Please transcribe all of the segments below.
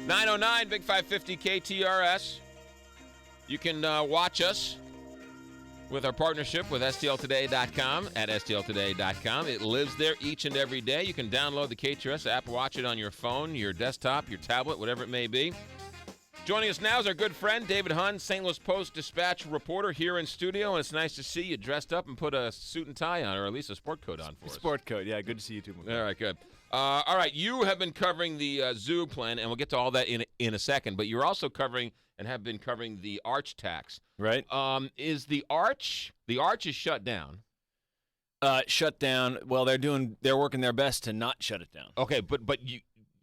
909 Big 550 KTRS. You can watch us with our partnership with STLtoday.com at STLtoday.com. It lives there each and every day. You can download the KTRS app, watch it on your phone, your desktop, your tablet, whatever it may be. Joining us now is our good friend, David Hunn, St. Louis Post-Dispatch reporter here in studio, and it's nice to see you dressed up and put a suit and tie on, or at least a sport coat on for us. Sport coat, yeah. Good to see you too, McGraw. All right, good. All right, you have been covering the zoo plan, and we'll get to all that in a second, but you're also covering and have been covering the arch tax. Right. Is the arch is shut down? Shut down. Well, they're working their best to not shut it down. Okay, but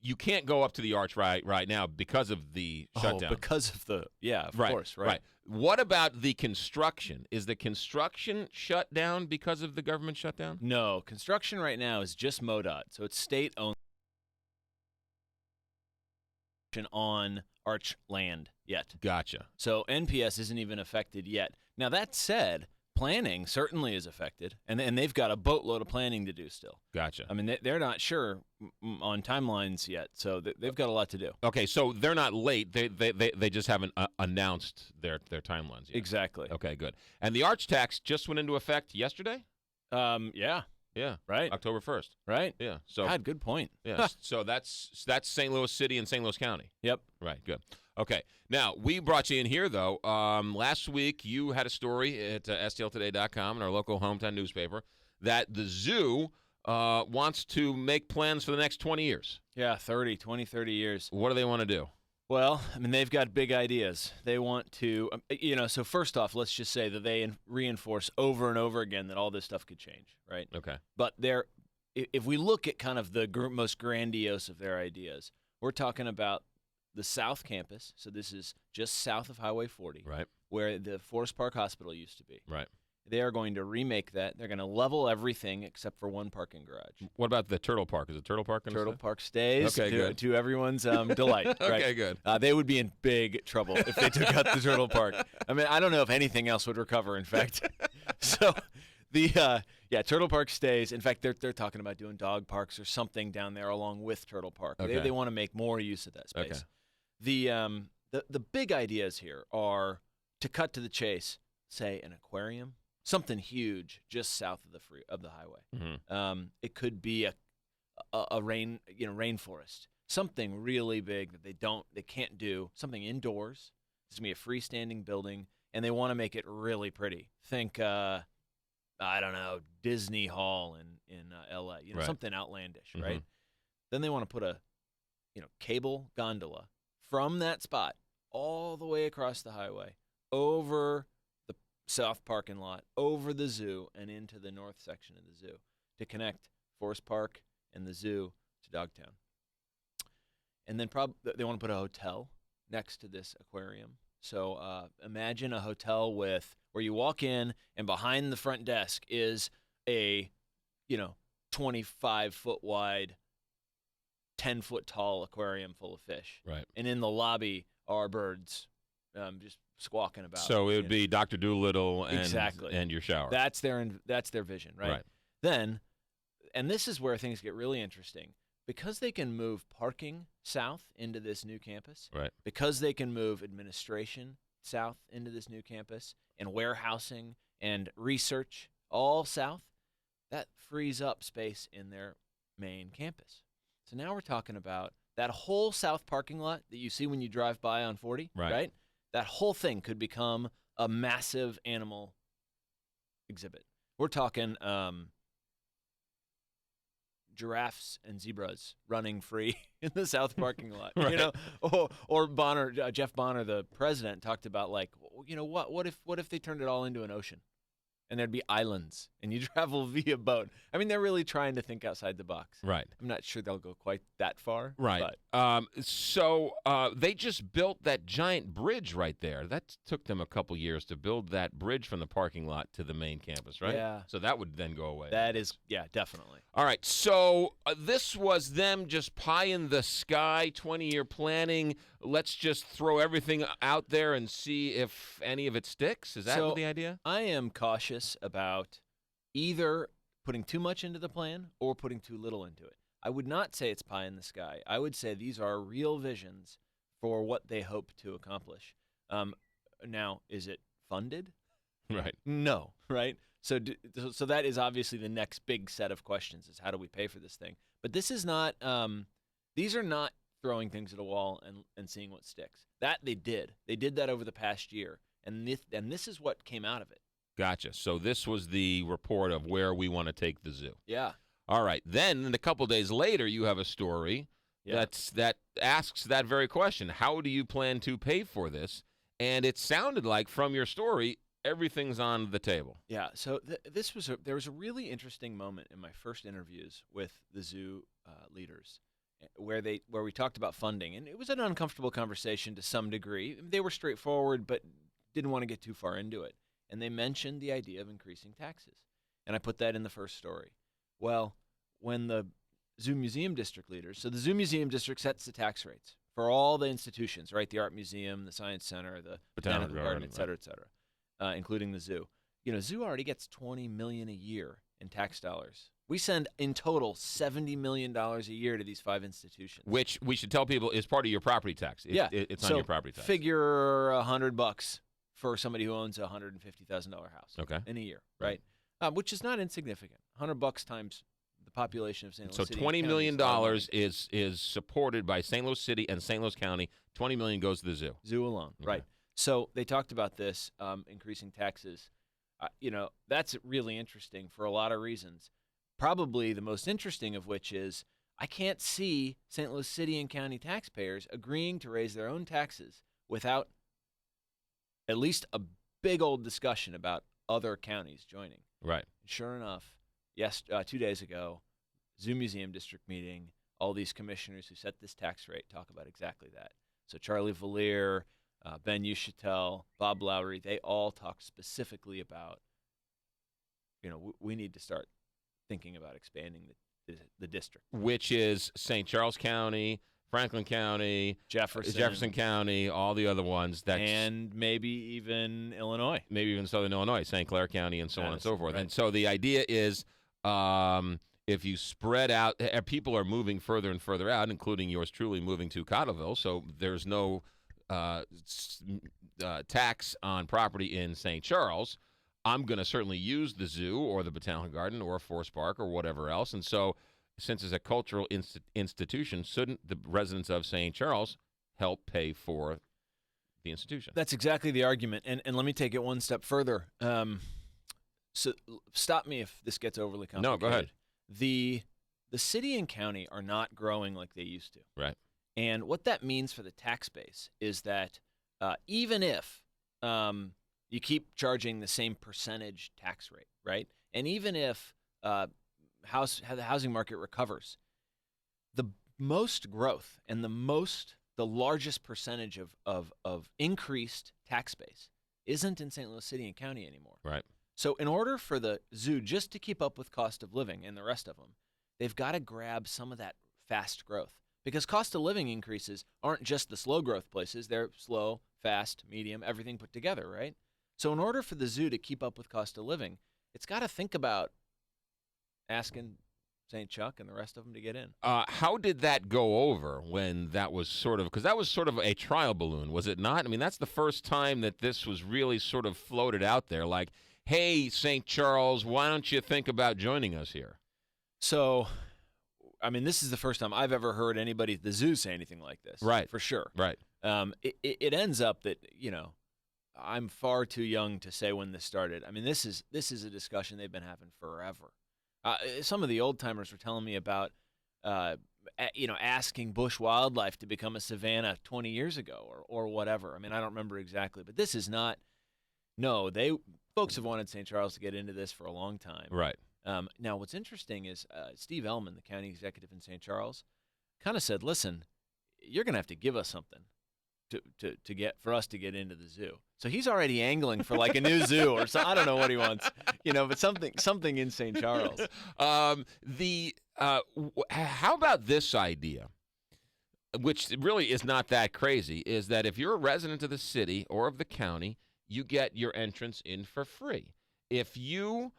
you can't go up to the arch right now because of the shutdown. Because of of course, right. What about the construction? Is the construction shut down because of the government shutdown? No, construction right now is just MoDOT, so it's state-owned on arch land yet. Gotcha. So NPS isn't even affected yet. Now, that said, planning certainly is affected, and they've got a boatload of planning to do still. Gotcha. I mean, they're not sure on timelines yet, so they've got a lot to do. Okay, so they're not late. They just haven't announced their timelines yet. Exactly. Okay, good. And the arch tax just went into effect yesterday? Yeah. Yeah. Right. October 1st. Right. Yeah. So God, good point. Yeah. So that's St. Louis City and St. Louis County. Yep. Right. Good. Okay. Now, we brought you in here, though. Last week, you had a story at STLtoday.com, in our local hometown newspaper, that the zoo wants to make plans for the next 20 years. Yeah, 30 years. What do they want to do? Well, I mean, they've got big ideas. They want to, so first off, let's just say that they reinforce over and over again that all this stuff could change, right? Okay. But if we look at kind of the most grandiose of their ideas, we're talking about the South Campus. So this is just south of Highway 40, right, where the Forest Park Hospital used to be. Right. They are going to remake that. They're going to level everything except for one parking garage. What about the Turtle Park? Is the Turtle Park going to Turtle Park stays to everyone's delight. Okay, right? Good. They would be in big trouble if they took out the Turtle Park. I mean, I don't know if anything else would recover, in fact. So Turtle Park stays. In fact, they're talking about doing dog parks or something down there along with Turtle Park. Okay. They want to make more use of that space. Okay. The big ideas here are, to cut to the chase, say an aquarium. Something huge just south of the highway. Mm-hmm. It could be a rainforest. Something really big that they can't do. Something indoors. It's gonna be a freestanding building, and they want to make it really pretty. Think I don't know, Disney Hall in LA. Right. Something outlandish, Mm-hmm. right? Then they want to put a cable gondola from that spot all the way across the highway over the south parking lot, over the zoo, and into the north section of the zoo to connect Forest Park and the zoo to Dogtown. And then they want to put a hotel next to this aquarium. So imagine a hotel where you walk in and behind the front desk is a 25-foot wide, 10-foot tall aquarium full of fish. Right. And in the lobby are birds just squawking about. So it would be Dr. Dolittle and, exactly. and your shower. That's their vision, right? Right. Then, and this is where things get really interesting, because they can move parking south into this new campus, right, because they can move administration south into this new campus, and warehousing and research all south, that frees up space in their main campus. So now we're talking about that whole south parking lot that you see when you drive by on 40, right? That whole thing could become a massive animal exhibit. We're talking giraffes and zebras running free in the south parking lot. Right. Or Jeff Bonner, the president, talked about, like, what if they turned it all into an ocean? And there'd be islands, and you travel via boat. I mean, they're really trying to think outside the box. Right. I'm not sure they'll go quite that far. Right. But. So they just built that giant bridge right there. That took them a couple years to build that bridge from the parking lot to the main campus, right? Yeah. So that would then go away. That is, yeah, definitely. All right. So this was them just pie in the sky, 20-year planning. Let's just throw everything out there and see if any of it sticks. Is that the idea? I am cautious about either putting too much into the plan or putting too little into it. I would not say it's pie in the sky. I would say these are real visions for what they hope to accomplish. Now, is it funded? Right. No, right? So that is obviously the next big set of questions is how do we pay for this thing? But this is not these are not throwing things at a wall and seeing what sticks. That they did. They did that over the past year. And this is what came out of it. Gotcha. So this was the report of where we want to take the zoo. Yeah. All right. Then a couple days later, you have a story that asks that very question. How do you plan to pay for this? And it sounded like from your story, everything's on the table. Yeah. So there was a really interesting moment in my first interviews with the zoo leaders where we talked about funding, and it was an uncomfortable conversation to some degree. They were straightforward, but didn't want to get too far into it. And they mentioned the idea of increasing taxes. And I put that in the first story. Well, when the Zoo Museum District leaders, so the Zoo Museum District sets the tax rates for all the institutions, right? The Art Museum, the Science Center, the Botanical Garden, et cetera, including the zoo. Zoo already gets $20 million a year in tax dollars. We send, in total, $70 million a year to these 5 institutions. Which we should tell people is part of your property tax. It's on your property tax. Figure $100 for somebody who owns a $150,000 house in a year, right? Which is not insignificant. $100 times the population of St. Louis City. So $20 million is supported by St. Louis City and St. Louis County. $20 million goes to the zoo. Zoo alone, right. So they talked about this, increasing taxes. That's really interesting for a lot of reasons. Probably the most interesting of which is I can't see St. Louis City and County taxpayers agreeing to raise their own taxes without at least a big old discussion about other counties joining. Right. Sure enough, 2 days ago, Zoo Museum District meeting, all these commissioners who set this tax rate talk about exactly that. So Charlie Valliere, Ben Uschitel, Bob Lowry, they all talked specifically about, we need to start thinking about expanding the district. Which is St. Charles County, Franklin County, Jefferson County, all the other ones. And maybe even Illinois. Maybe even Southern Illinois, St. Clair County, and so on and so forth. Right. And so the idea is if you spread out, people are moving further and further out, including yours truly moving to Cottleville, so there's no tax on property in St. Charles. I'm going to certainly use the zoo or the Botanical Garden or Forest Park or whatever else. And so since it's a cultural institution, shouldn't the residents of St. Charles help pay for the institution? That's exactly the argument. And let me take it one step further. So stop me if this gets overly complicated. No, go ahead. The city and county are not growing like they used to. Right. And what that means for the tax base is that even if you keep charging the same percentage tax rate, right? And even if the housing market recovers, the most growth and the largest percentage of increased tax base isn't in St. Louis City and County anymore. Right. So in order for the zoo just to keep up with cost of living and the rest of them, they've got to grab some of that fast growth. Because cost of living increases aren't just the slow growth places. They're slow, fast, medium, everything put together, right? So in order for the zoo to keep up with cost of living, it's got to think about asking St. Chuck and the rest of them to get in. How did that go over when that was because that was sort of a trial balloon, was it not? I mean, that's the first time that this was really sort of floated out there like, hey, St. Charles, why don't you think about joining us here? So, I mean, this is the first time I've ever heard anybody at the zoo say anything like this. Right. For sure. Right. It ends up that, I'm far too young to say when this started. I mean, this is a discussion they've been having forever. Some of the old timers were telling me about, asking bush wildlife to become a savanna 20 years ago or whatever. I mean, I don't remember exactly, but this is not. No, folks have wanted St. Charles to get into this for a long time. Right. Now, what's interesting is Steve Ellman, the county executive in St. Charles, kind of said, "Listen, you're going to have to give us something for us to get into the zoo." So he's already angling for like a new zoo or something. I don't know what he wants, but something in St. Charles. How about this idea, which really is not that crazy, is that if you're a resident of the city or of the county, you get your entrance in for free. If you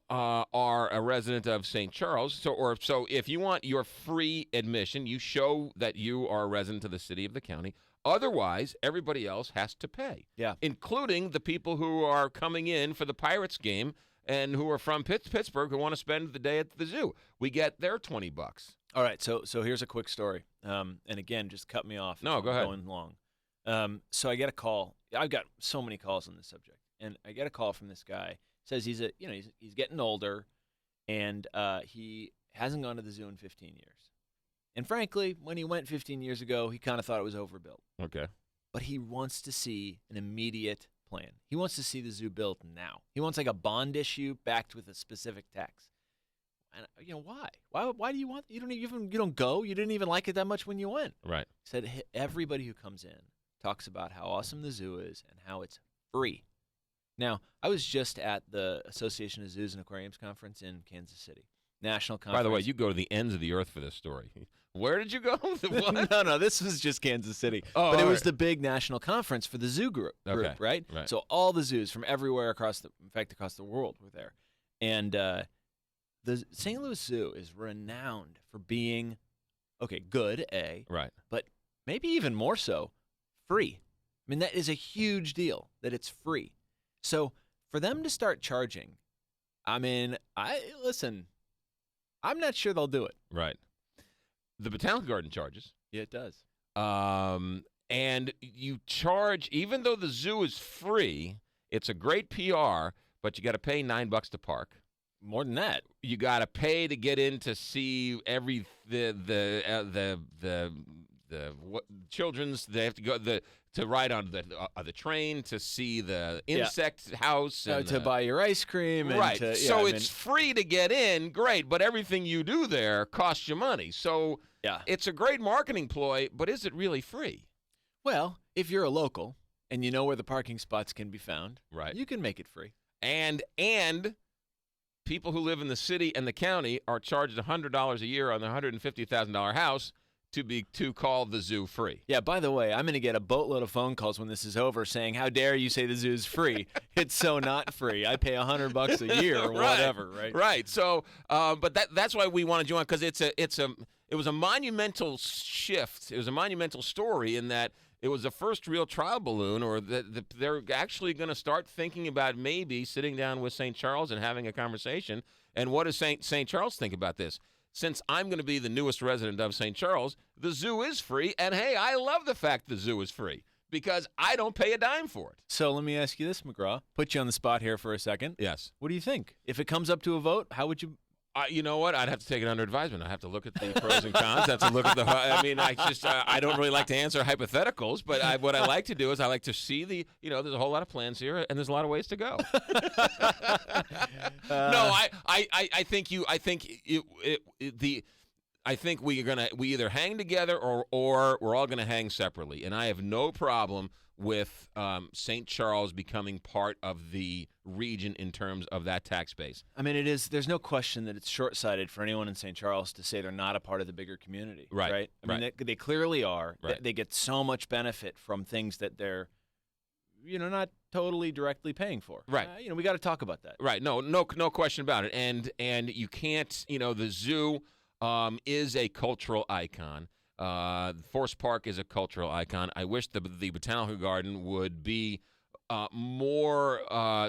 are a resident of St. Charles, so if you want your free admission, you show that you are a resident of the city of the county. Otherwise, everybody else has to pay. Yeah. Including the people who are coming in for the Pirates game and who are from Pittsburgh who want to spend the day at the zoo. We get their $20. All right, so here's a quick story. And again, just cut me off. No, go ahead. Going long. So I get a call. I've got so many calls on this subject, and I get a call from this guy. Says he's getting older, and he hasn't gone to the zoo in 15 years. And frankly, when he went 15 years ago, he kind of thought it was overbuilt. Okay. But he wants to see an immediate plan. He wants to see the zoo built now. He wants like a bond issue backed with a specific tax. And why? Why do you want? You don't go. You didn't even like it that much when you went. Right. He said everybody who comes in talks about how awesome the zoo is and how it's free. Now, I was just at the Association of Zoos and Aquariums conference in Kansas City. National conference. By the way, you go to the ends of the earth for this story. Where did you go? What? No, this was just Kansas City. Oh, but it was right. the big national conference for the zoo group, Okay. right? Right. So all the zoos from everywhere across the world were there. And the St. Louis Zoo is renowned for being, good, Right. but maybe even more so, free. I mean, that is a huge deal that it's free. So for them to start charging, I mean, I'm not sure they'll do it. Right. The Botanical Garden charges. Yeah, it does. And you charge, even though the zoo is free, it's a great PR, but you got to pay $9 to park. More than that. You got to pay to get in to see children's. They have to go to ride on the train to see the insect house and to buy your ice cream. And right. To, it's free to get in, great, but everything you do there costs you money. So it's a great marketing ploy, but is it really free? Well, if you're a local and you know where the parking spots can be found, right, you can make it free. And people who live in the city and the county are charged $100 a year on their $150,000 house to call the zoo free. Yeah, by the way, I'm going to get a boatload of phone calls when this is over saying, how dare you say the zoo is free? It's so not free. I pay $100 a year or whatever, right? Right. So, but that's why we wanted you on, because it was a monumental shift. It was a monumental story in that it was the first real trial balloon, or they're actually going to start thinking about maybe sitting down with St. Charles and having a conversation. And what does St. Charles think about this? Since I'm going to be the newest resident of St. Charles, the zoo is free. And, hey, I love the fact the zoo is free because I don't pay a dime for it. So let me ask you this, McGraw. Put you on the spot here for a second. Yes. What do you think? If it comes up to a vote, how would you You know what? I'd have to take it under advisement. I have to look at the pros and cons. I have to look at I don't really like to answer hypotheticals, but what I like to do is I like to see there's a whole lot of plans here, and there's a lot of ways to go. No, I think we either hang together or we're all gonna hang separately, and I have no problem with St. Charles becoming part of the region in terms of that tax base. I mean, there's no question that it's short-sighted for anyone in St. Charles to say they're not a part of the bigger community. Right. I mean, they clearly are. Right. They get so much benefit from things that they're, not totally directly paying for. Right. We got to talk about that. Right. No question about it. And you can't, the zoo is a cultural icon. Forest Park is a cultural icon. I wish the Botanical Garden would be more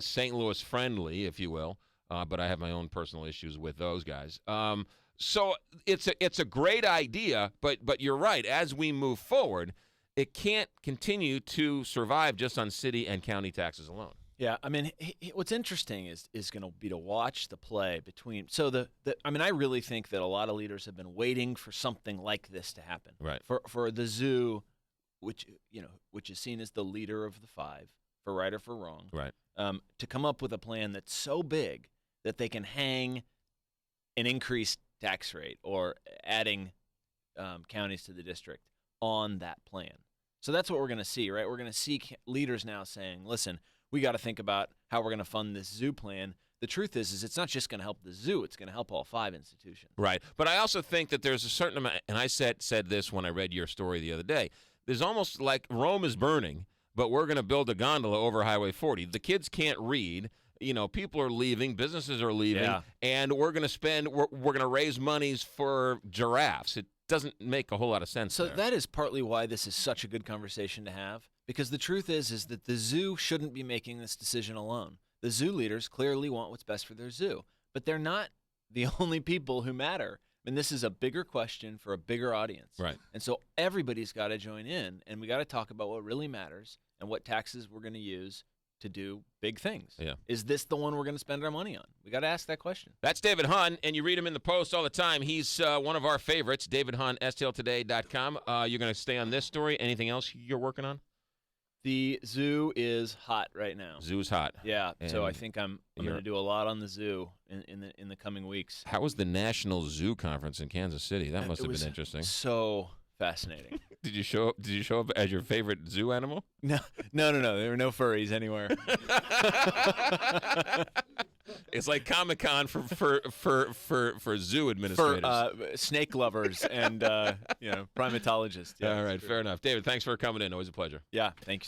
St. Louis friendly, if you will, but I have my own personal issues with those guys. So it's a great idea, but you're right. As we move forward, it can't continue to survive just on city and county taxes alone. Yeah, I mean, what's interesting is going to be to watch the play between. So I really think that a lot of leaders have been waiting for something like this to happen. Right. For the zoo, which is seen as the leader of the five, for right or for wrong. Right. To come up with a plan that's so big that they can hang an increased tax rate or adding counties to the district on that plan. So that's what we're going to see, right? We're going to see leaders now saying, listen, we got to think about how we're going to fund this zoo plan. The truth is it's not just going to help the zoo; it's going to help all five institutions. Right. But I also think that there's a certain amount, and I said this when I read your story the other day. There's almost like Rome is burning, but we're going to build a gondola over Highway 40. The kids can't read, people are leaving, businesses are leaving, Yeah. and we're going to raise monies for giraffes. It doesn't make a whole lot of sense. So there. that is partly why this is such a good conversation to have, because the truth is that the zoo shouldn't be making this decision alone. The zoo leaders clearly want what's best for their zoo, but they're not the only people who matter. I mean, this is a bigger question for a bigger audience. Right. And so everybody's got to join in, and we got to talk about what really matters and what taxes we're going to use to do big things. Yeah. Is this the one we're going to spend our money on? We got to ask that question. That's David Hunn, and you read him in the Post all the time. He's one of our favorites, David Hunn, STLtoday.com. You're going to stay on this story. Anything else you're working on? The zoo is hot right now. Zoo's hot. Yeah, so And I think I'm going to do a lot on the zoo in the coming weeks. How was the National Zoo Conference in Kansas City? That must have been interesting. So fascinating. Did you show up as your favorite zoo animal? No. There were no furries anywhere. It's like Comic-Con for zoo administrators. For snake lovers and primatologists. Yeah, all right, fair enough. David, thanks for coming in. Always a pleasure. Yeah, thank you.